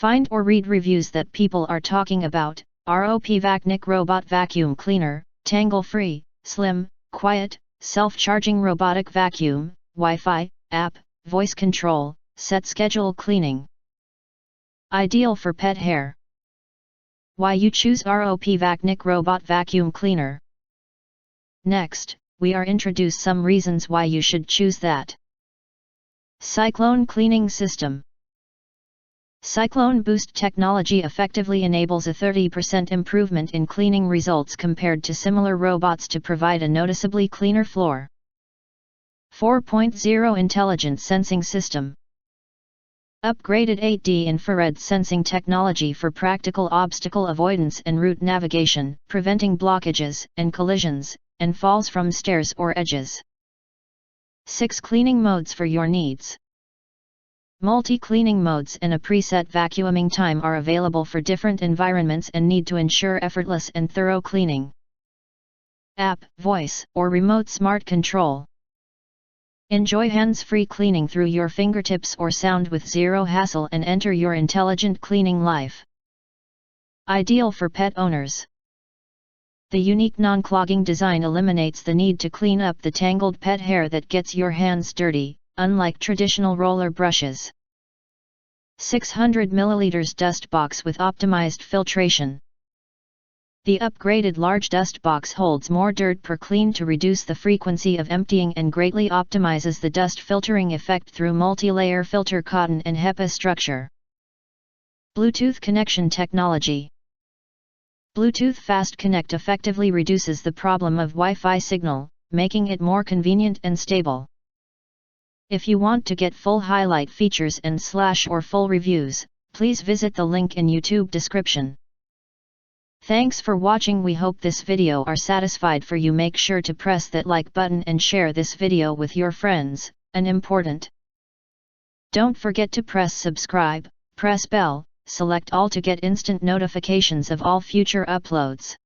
Find or read reviews that people are talking about. ROPVACNIC Robot Vacuum Cleaner, Tangle-Free, Slim, Quiet, Self-Charging Robotic Vacuum, Wi-Fi, App, Voice Control, Set Schedule Cleaning. Ideal for pet hair. Why you choose ROPVACNIC Robot Vacuum Cleaner. Next, we are introduce some reasons why you should choose that. Cyclone Cleaning System. Cyclone Boost technology effectively enables a 30% improvement in cleaning results compared to similar robots to provide a noticeably cleaner floor. 4.0 Intelligent Sensing System. Upgraded 8D infrared sensing technology for practical obstacle avoidance and route navigation, preventing blockages and collisions, and falls from stairs or edges. 6 cleaning modes for your needs. Multi-cleaning modes and a preset vacuuming time are available for different environments and need to ensure effortless and thorough cleaning. App, voice, or remote smart control. Enjoy hands-free cleaning through your fingertips or sound with zero hassle and enter your intelligent cleaning life. Ideal for pet owners. The unique non-clogging design eliminates the need to clean up the tangled pet hair that gets your hands dirty, unlike traditional roller brushes. 600 ml dust box with optimized filtration. The upgraded large dust box holds more dirt per clean to reduce the frequency of emptying and greatly optimizes the dust filtering effect through multi-layer filter cotton and HEPA structure. Bluetooth connection technology. Bluetooth Fast Connect effectively reduces the problem of Wi-Fi signal, making it more convenient and stable. If you want to get full highlight features and / full reviews, please visit the link in YouTube description. Thanks for watching. We hope this video are satisfied for you. Make sure to press that like button and share this video with your friends, and important. Don't forget to press subscribe, press bell, select all to get instant notifications of all future uploads.